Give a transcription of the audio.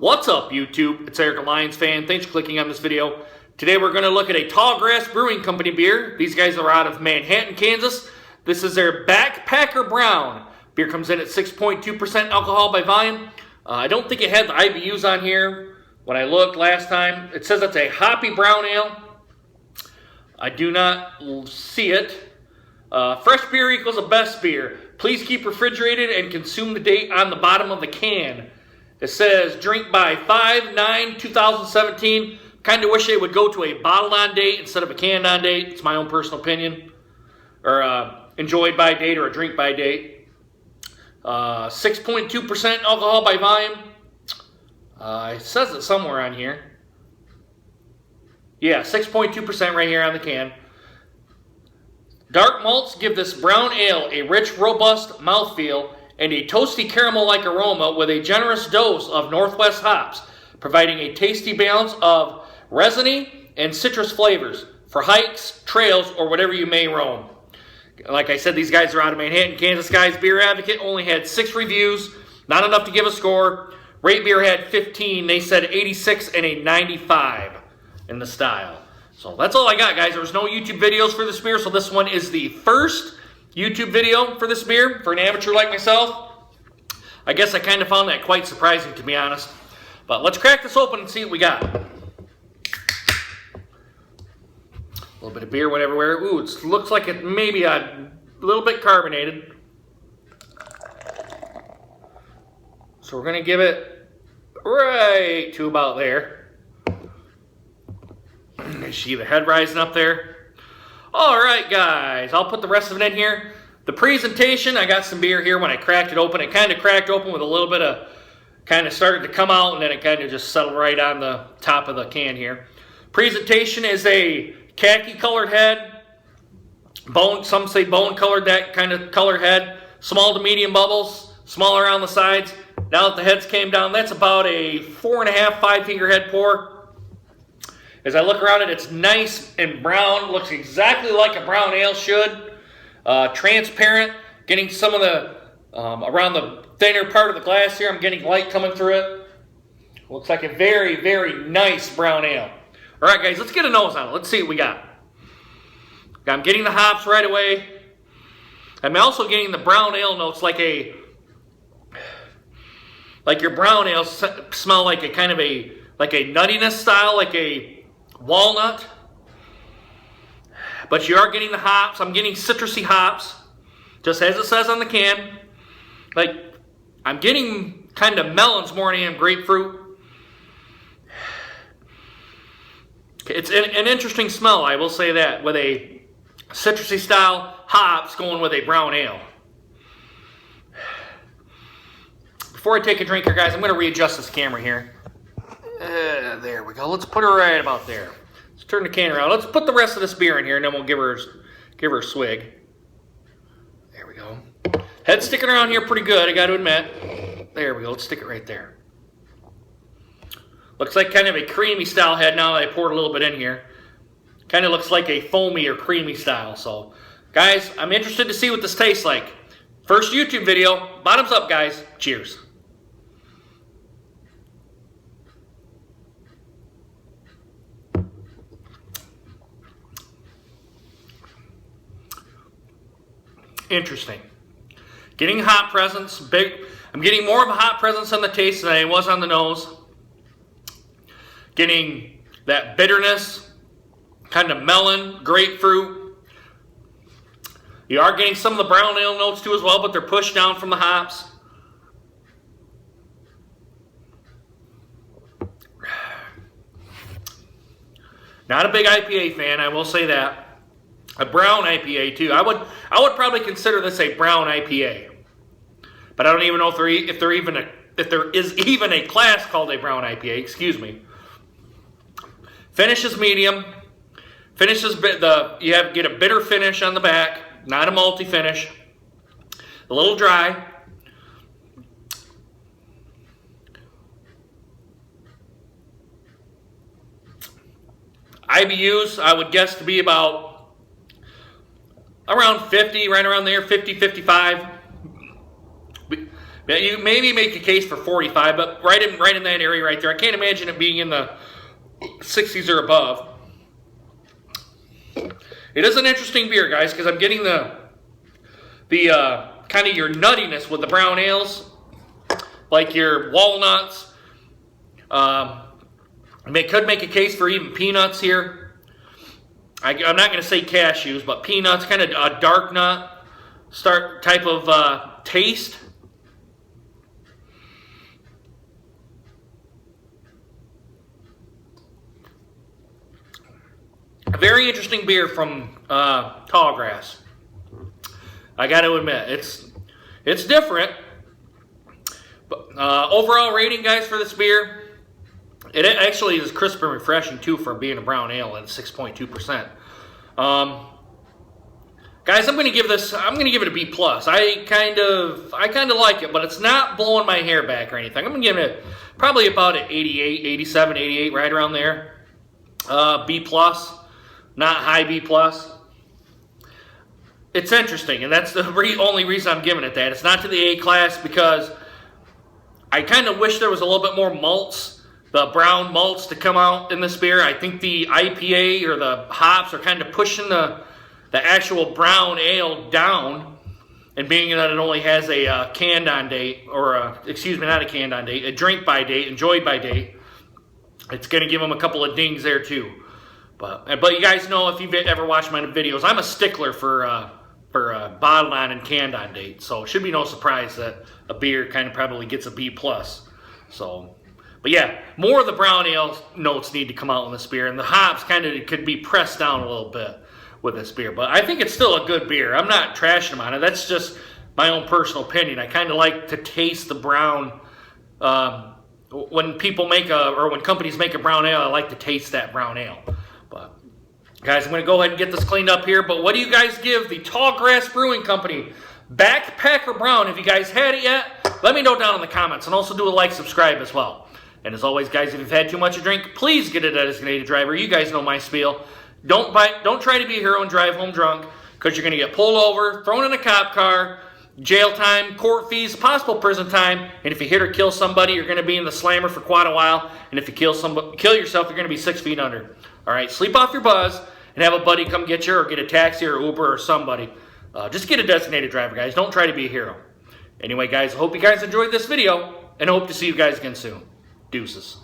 What's up, YouTube? It's EricALions fan. Thanks for clicking on this video. Today we're going to look at a Tallgrass Brewing Company beer. These guys are out of Manhattan, Kansas. This is their Backpacker Brown. Beer comes in at 6.2% alcohol by volume. I don't think it had the IBUs on here when I looked last time. It says it's a hoppy brown ale. I do not see it. Fresh beer equals the best beer. Please keep refrigerated and consume the date on the bottom of the can. It says drink by 5/9/2017. Kind of wish they would go to a bottled on date instead of a canned on date. It's my own personal opinion. Or enjoyed by date or a drink by date. 6.2% alcohol by volume. It says it somewhere on here. Yeah, 6.2% right here on the can. Dark malts give this brown ale a rich, robust mouthfeel and a toasty caramel-like aroma with a generous dose of Northwest hops, providing a tasty balance of resiny and citrus flavors for hikes, trails, or whatever you may roam. Like I said, these guys are out of Manhattan, Kansas. Guys, Beer Advocate only had 6 reviews, not enough to give a score. Rate Beer had 15. They said 86 and a 95 in the style. So that's all I got, guys. There was no YouTube videos for this beer, so this one is the first YouTube video for this beer for an amateur like myself. I guess I kind of found that quite surprising, to be honest. But let's crack this open and see what we got. A little bit of beer went everywhere. Ooh, it looks like it may be a little bit carbonated. So we're going to give it right to about there. You see the head rising up there. Alright, guys, I'll put the rest of it in here. The presentation, I got some beer here when I cracked it open. It kind of cracked open with a little bit of, kind of started to come out, and then it kind of just settled right on the top of the can here. Presentation is a khaki colored head. Bone, some say bone colored, that kind of colored head. Small to medium bubbles, smaller on the sides. Now that the heads came down, that's about a 4.5, 5 finger head pour. As I look around it, it's nice and brown. Looks exactly like a brown ale should. Transparent. Getting some of the, around the thinner part of the glass here, I'm getting light coming through it. Looks like a very, very nice brown ale. All right, guys, let's get a nose on it. Let's see what we got. I'm getting the hops right away. I'm also getting the brown ale notes like your brown ale smell like a kind of a, like a nuttiness style, like a walnut, but you are getting the hops. I'm getting citrusy hops, just as it says on the can. Like, I'm getting kind of melons more than I am grapefruit. It's an interesting smell, I will say that, with a citrusy style hops going with a brown ale. Before I take a drink here, guys, I'm going to readjust this camera here. There we go. Let's put her right about there. Let's turn the can around. Let's put the rest of this beer in here, and then we'll give her a swig. There we go. Head's sticking around here pretty good, I got to admit. There we go. Let's stick it right there. Looks like kind of a creamy style head now that I poured a little bit in here. Kind of looks like a foamy or creamy style. So, guys, I'm interested to see what this tastes like. First YouTube video. Bottoms up, guys. Cheers. Interesting. Getting hop presence, big. I'm getting more of a hop presence on the taste than I was on the nose. Getting that bitterness, kind of melon, grapefruit. You are getting some of the brown ale notes too as well, but they're pushed down from the hops. Not a big IPA fan, I will say that. A brown IPA too. I would probably consider this a brown IPA, but I don't even know if there is even a class called a brown IPA. Excuse me. Finish is medium. Finish is get a bitter finish on the back, not a malty finish. A little dry. IBUs I would guess to be about around 50, right around there, 50, 55. You maybe make a case for 45, but right in that area right there. I can't imagine it being in the 60s or above. It is an interesting beer, guys, because I'm getting the kind of your nuttiness with the brown ales, like your walnuts. Could make a case for even peanuts here. I'm not going to say cashews, but peanuts, kind of a dark nut type of taste. A very interesting beer from Tallgrass. I got to admit, it's different. But overall rating, guys, for this beer, it actually is crisp and refreshing too for being a brown ale at 6.2%. Guys, I'm gonna give it a B+. I kind of like it, but it's not blowing my hair back or anything. I'm gonna give it probably about an 88, 87, 88, right around there. B+, not high B+. It's interesting, and that's the only reason I'm giving it that. It's not to the A class because I kind of wish there was a little bit more malts, the brown malts, to come out in this beer. I think the IPA or the hops are kind of pushing the actual brown ale down, and being that it only has a canned on date, or excuse me, not a canned on date, a drink by date, enjoyed by date, it's going to give them a couple of dings there too. But you guys know, if you've ever watched my videos, I'm a stickler for bottled on and canned on date, so it should be no surprise that a beer kind of probably gets a B+. So, but yeah, more of the brown ale notes need to come out in this beer, and the hops kind of could be pressed down a little bit with this beer. But I think it's still a good beer. I'm not trashing them on it. That's just my own personal opinion. I kind of like to taste the brown. When people when companies make a brown ale, I like to taste that brown ale. But guys, I'm going to go ahead and get this cleaned up here. But what do you guys give the Tallgrass Brewing Company Backpacker Brown? If you guys had it yet, let me know down in the comments, and also do a like, subscribe as well. And as always, guys, if you've had too much to drink, please get a designated driver. You guys know my spiel. Don't try to be a hero and drive home drunk, because you're going to get pulled over, thrown in a cop car, jail time, court fees, possible prison time, and if you hit or kill somebody, you're going to be in the slammer for quite a while, and if you kill yourself, you're going to be 6 feet under. All right, sleep off your buzz and have a buddy come get you, or get a taxi or Uber or somebody. Just get a designated driver, guys. Don't try to be a hero. Anyway, guys, I hope you guys enjoyed this video, and I hope to see you guys again soon. Deuces.